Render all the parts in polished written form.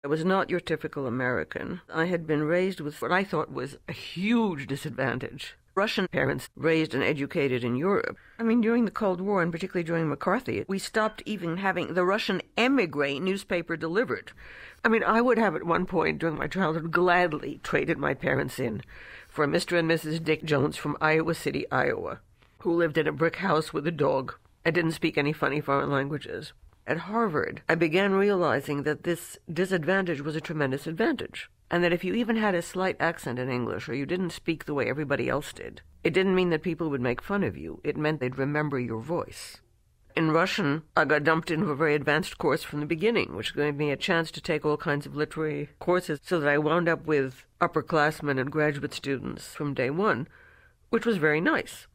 I was not your typical American. I had been raised with what I thought was a huge disadvantage. Russian parents raised and educated in Europe. I mean, during the Cold War, and particularly during McCarthy, we stopped even having the Russian émigré newspaper delivered. I mean, I would have at one point during my childhood gladly traded my parents in for Mr. and Mrs. Dick Jones from Iowa City, Iowa, who lived in a brick house with a dog and didn't speak any funny foreign languages. At Harvard, I began realizing that this disadvantage was a tremendous advantage, and that if you even had a slight accent in English or you didn't speak the way everybody else did, it didn't mean that people would make fun of you. It meant they'd remember your voice. In Russian, I got dumped into a very advanced course from the beginning, which gave me a chance to take all kinds of literary courses, so that I wound up with upperclassmen and graduate students from day one, which was very nice.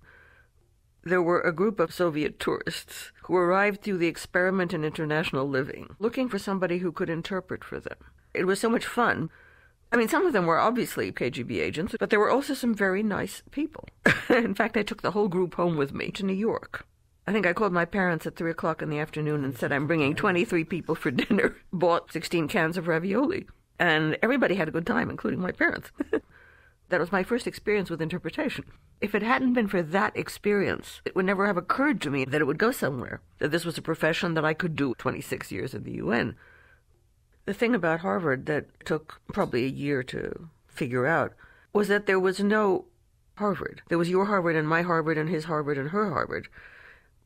There were a group of Soviet tourists who arrived through the experiment in international living, looking for somebody who could interpret for them. It was so much fun. I mean, some of them were obviously KGB agents, but there were also some very nice people. In fact, I took the whole group home with me to New York. I think I called my parents at 3 o'clock in the afternoon and said, I'm bringing 23 people for dinner, bought 16 cans of ravioli. And everybody had a good time, including my parents. That was my first experience with interpretation. If it hadn't been for that experience, it would never have occurred to me that it would go somewhere, that this was a profession that I could do 26 years at the UN. The thing about Harvard that took probably a year to figure out was that there was no Harvard. There was your Harvard and my Harvard and his Harvard and her Harvard.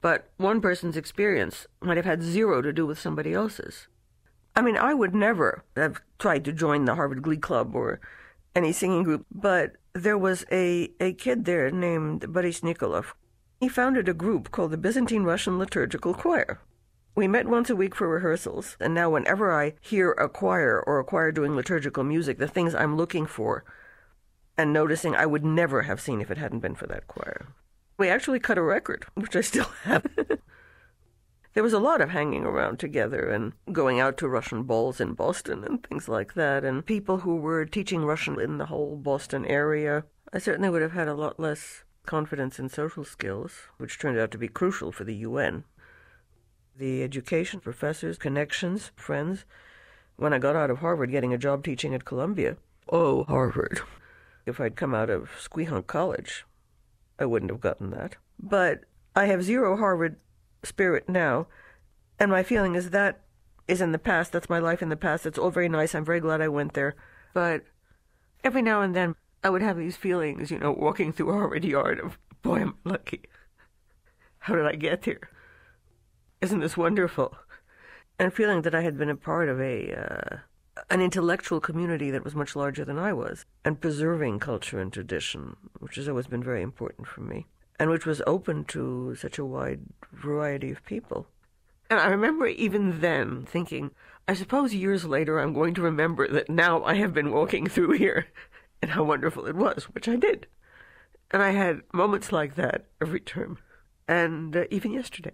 But one person's experience might have had zero to do with somebody else's. I mean, I would never have tried to join the Harvard Glee Club or any singing group, but there was a kid there named Boris Nikolov. He founded a group called the Byzantine Russian Liturgical Choir. We met once a week for rehearsals, and now whenever I hear a choir or a choir doing liturgical music, the things I'm looking for and noticing I would never have seen if it hadn't been for that choir. We actually cut a record, which I still have. There was a lot of hanging around together and going out to Russian balls in Boston and things like that, and people who were teaching Russian in the whole Boston area. I certainly would have had a lot less confidence in social skills, which turned out to be crucial for the UN. The education, professors, connections, friends. When I got out of Harvard, getting a job teaching at Columbia. Oh, Harvard. If I'd come out of Squeehunk College, I wouldn't have gotten that. But I have zero Harvard spirit now, and my feeling is that is in the past. That's my life in the past. It's all very nice. I'm very glad I went there. But every now and then, I would have these feelings, walking through Harvard Yard of, boy, I'm lucky. How did I get here? Isn't this wonderful? And feeling that I had been a part of an intellectual community that was much larger than I was, and preserving culture and tradition, which has always been very important for me, and which was open to such a wide variety of people. And I remember even then thinking, I suppose years later I'm going to remember that now I have been walking through here, and how wonderful it was, which I did. And I had moments like that every term, and even yesterday.